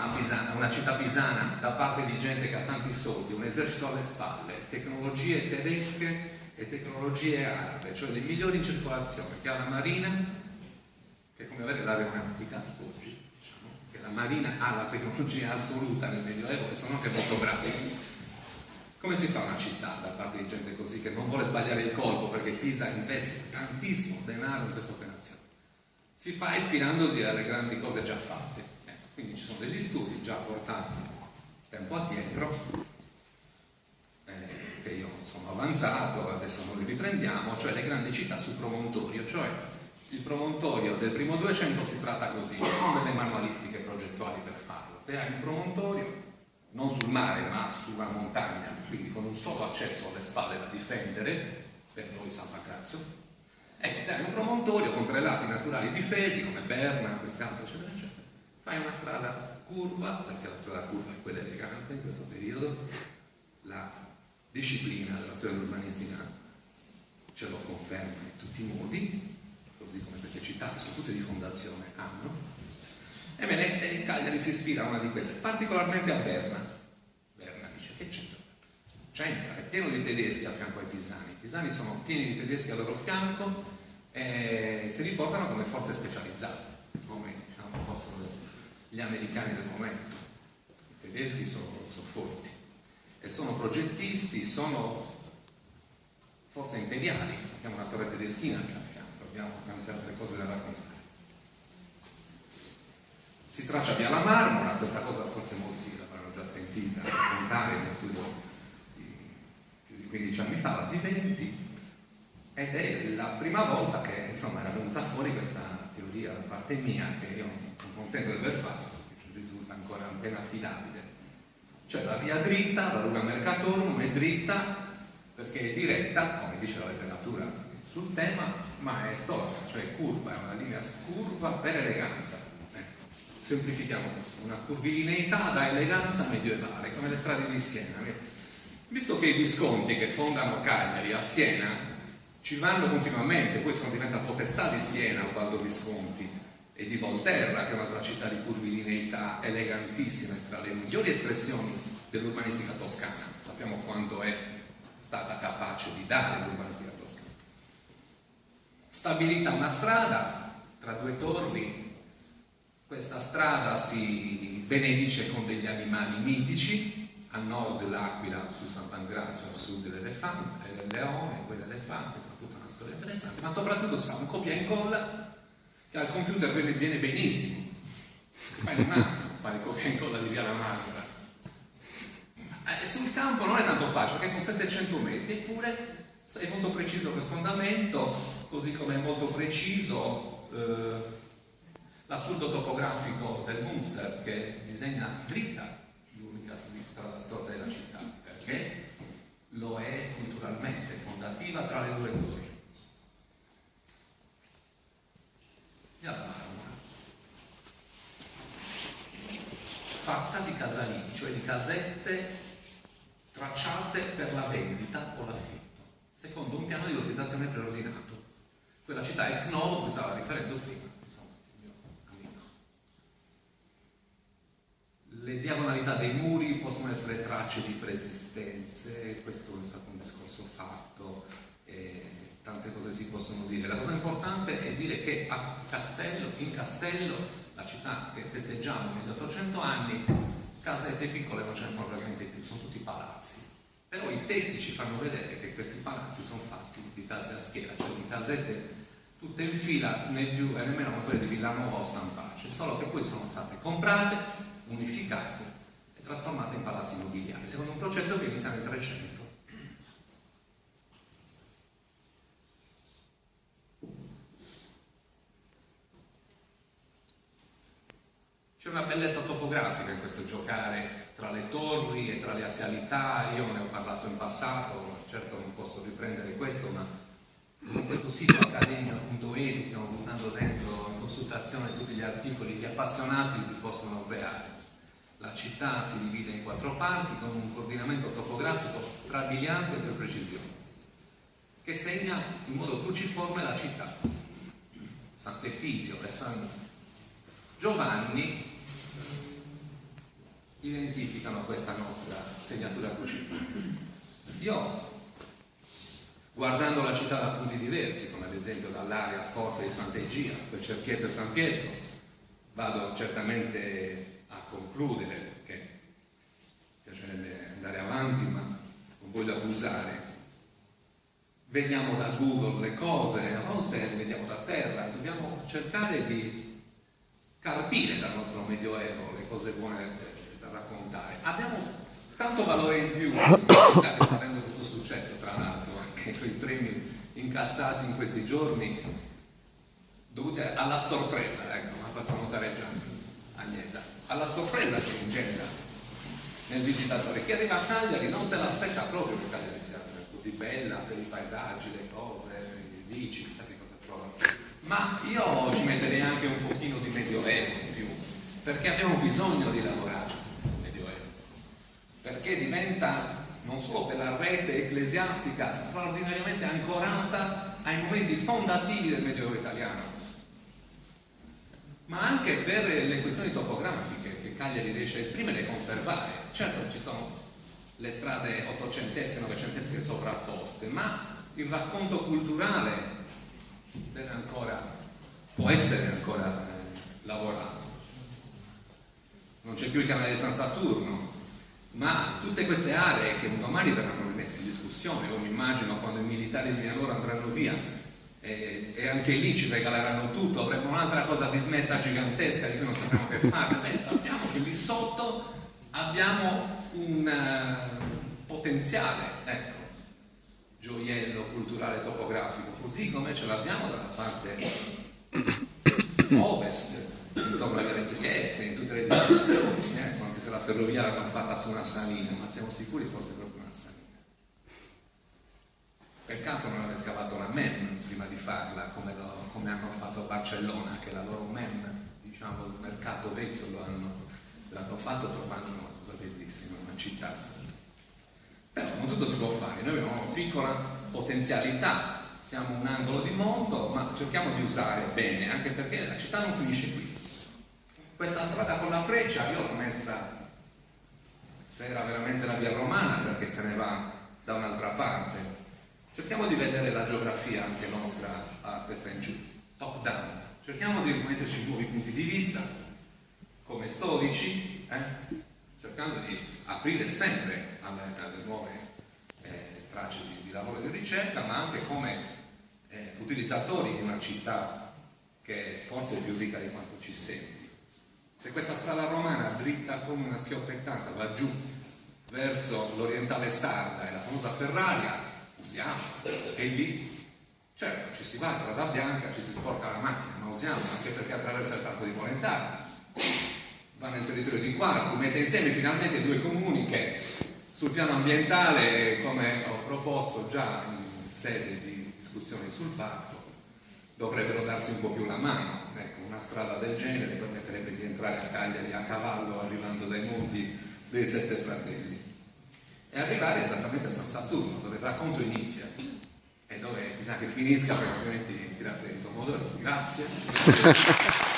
una città pisana da parte di gente che ha tanti soldi, un esercito alle spalle, tecnologie tedesche e tecnologie arabe, cioè le migliori in circolazione, che ha la marina, che è come avere l'aeronautica oggi, diciamo, che la marina ha la tecnologia assoluta nel Medioevo e sono anche molto bravi. Come si fa una città da parte di gente così che non vuole sbagliare il colpo, perché Pisa investe tantissimo denaro in questa operazione? Si fa ispirandosi alle grandi cose già fatte. Quindi ci sono degli studi già portati tempo addietro, che io sono avanzato, adesso non li riprendiamo, cioè le grandi città su promontorio, cioè il promontorio del primo 200 si tratta così, ci sono delle manualistiche progettuali per farlo. Se hai un promontorio, non sul mare ma sulla montagna, quindi con un solo accesso alle spalle da difendere, per noi Santa Cazzo, ecco, se hai un promontorio con 3 lati naturali difesi, come Berna, queste altre, eccetera, eccetera, fai una strada curva, perché la strada curva è quella elegante in questo periodo, la disciplina della storia dell'urbanistica ce lo conferma in tutti i modi, così come queste città che sono tutte di fondazione hanno. Ebbene, Cagliari si ispira a una di queste, particolarmente a Berna. Berna dice che c'entra? C'entra, è pieno di tedeschi a fianco ai pisani. I pisani sono pieni di tedeschi al loro fianco e si riportano come forze specializzate, come diciamo fossero gli americani del momento. I tedeschi sono forti e sono progettisti, sono forze imperiali. Abbiamo una torre tedeschina qui a fianco, abbiamo tante altre cose da raccontare. Si traccia via la Marmora, questa cosa forse molti l'avranno già sentita raccontare in uno studio più di 15 anni fa, quasi 20, ed è la prima volta che insomma era venuta fuori questa teoria da parte mia, che io sono contento di aver fatto, perché risulta ancora appena affidabile. Cioè la via dritta, la Ruga Mercatorum, è dritta perché è diretta, come dice la letteratura sul tema, ma è storica, cioè curva, è una linea curva per eleganza. Semplifichiamo questo, una curvilineità da eleganza medievale, come le strade di Siena. Visto che i Visconti che fondano Cagliari a Siena ci vanno continuamente, poi diventa potestà di Siena, Ubaldo Visconti, e di Volterra, che è un'altra città di curvilineità elegantissima, tra le migliori espressioni dell'urbanistica toscana. Sappiamo quanto è stata capace di dare l'urbanistica toscana. Stabilita una strada tra 2 torri. Questa strada si benedice con degli animali mitici, a nord l'aquila, su San Pancrazio, a sud l'elefante, il leone, poi l'elefante, fa tutta una storia interessante, ma soprattutto si fa un copia e incolla che al computer viene benissimo. Si fa in un attimo fare copia e incolla di via la Marmora. Sul campo non è tanto facile, perché sono 700 metri, eppure è molto preciso questo andamento, così come è molto preciso l'assurdo topografico del Munster, che disegna dritta l'unica strada storta della città, perché lo è culturalmente, fondativa tra le 2 torri. Via la Marmora, fatta di casalini, cioè di casette tracciate per la vendita o l'affitto, secondo un piano di utilizzazione preordinato. Quella città ex novo, cui stava riferendo prima, le diagonalità dei muri possono essere tracce di preesistenze, questo è stato un discorso fatto, tante cose si possono dire. La cosa importante è dire che in Castello, la città che festeggiamo negli 800 anni, casette piccole non ce ne sono praticamente più, sono tutti palazzi. Però i tetti ci fanno vedere che questi palazzi sono fatti di case a schiera, cioè di casette tutte in fila, né più e nemmeno come quelle di Villanova o Stampace, solo che poi sono state comprate, unificate e trasformate in palazzi immobiliari, secondo un processo che inizia nel 300. C'è una bellezza topografica in questo giocare tra le torri e tra le assialità. Io ne ho parlato in passato, certo non posso riprendere questo, ma in questo sito accademia.edu stiamo buttando dentro in consultazione tutti gli articoli, gli appassionati si possono beare. La città si divide in 4 parti con un coordinamento topografico strabiliante per precisione, che segna in modo cruciforme la città. Sant'Efisio e San Giovanni identificano questa nostra segnatura crucifissa. Io, guardando la città da punti diversi, come ad esempio dall'area forza di Sant'Egia, quel cerchietto di San Pietro, vado certamente a concludere, perché piacerebbe andare avanti, ma non voglio abusare. Vediamo da Google le cose, a volte le vediamo da terra, dobbiamo cercare di carpire dal nostro Medioevo le cose buone da raccontare. Abbiamo tanto valore in più, la città che sta avendo questo successo, tra l'altro, anche con i premi incassati in questi giorni, dovuti alla sorpresa, ecco, mi ha fatto notare già Agnesa, alla sorpresa che ingenera nel visitatore. Chi arriva a Cagliari non se l'aspetta proprio che Cagliari sia così bella per i paesaggi, le cose, i bici, chissà che cosa trova. Ma io ci metterei anche un pochino di Medioevo in più, perché abbiamo bisogno di lavorarci su questo Medioevo, perché diventa non solo per la rete ecclesiastica straordinariamente ancorata ai momenti fondativi del Medioevo italiano, ma anche per le questioni topografiche che Cagliari riesce a esprimere e conservare. Certo, ci sono le strade ottocentesche, novecentesche sovrapposte, ma il racconto culturale può essere ancora lavorato. Non c'è più il canale di San Saturno, ma tutte queste aree che un domani verranno rimesse in discussione, io mi immagino quando i militari di Minore andranno via e anche lì ci regaleranno tutto, avremo un'altra cosa dismessa gigantesca di cui non sappiamo che fare. Beh, sappiamo che lì sotto abbiamo un potenziale, ecco, gioiello culturale topografico, così come ce l'abbiamo dalla parte ovest, intorno alle Gare Trieste, in tutte le discussioni, anche se la ferrovia l'hanno fatta su una salina, ma siamo sicuri fosse proprio una salina. Peccato non aver scavato la MEM prima di farla, come hanno fatto a Barcellona, che la loro MEM, diciamo, il mercato vecchio l'hanno fatto trovando una cosa bellissima, una città. Però non tutto si può fare, noi abbiamo una piccola potenzialità, siamo un angolo di mondo, ma cerchiamo di usare bene, anche perché la città non finisce qui. Questa strada con la freccia io l'ho messa, se era veramente la via romana, perché se ne va da un'altra parte. Cerchiamo di vedere la geografia anche nostra a testa in giù, top down. Cerchiamo di metterci nuovi punti di vista, come storici, cercando di aprire sempre alle nuove tracce di lavoro e di ricerca, ma anche come utilizzatori di una città che è forse più ricca di quanto ci sembri. Se questa strada romana dritta come una schioppettata va giù verso l'orientale sarda e la famosa Ferraria, usiamo, e lì certo ci si va a strada bianca, ci si sporca la macchina, ma usiamo, anche perché attraversa il parco di Polentano, va nel territorio di Quartu, mette insieme finalmente due comuni che sul piano ambientale, come ho proposto già in sede di discussioni sul parco, dovrebbero darsi un po' più la mano. Ecco, una strada del genere permetterebbe di entrare a Cagliari a cavallo arrivando dai monti dei Sette Fratelli e arrivare esattamente a San Saturno, dove il racconto inizia e dove bisogna che finisca, perché altrimenti tirate i pomodori. Grazie.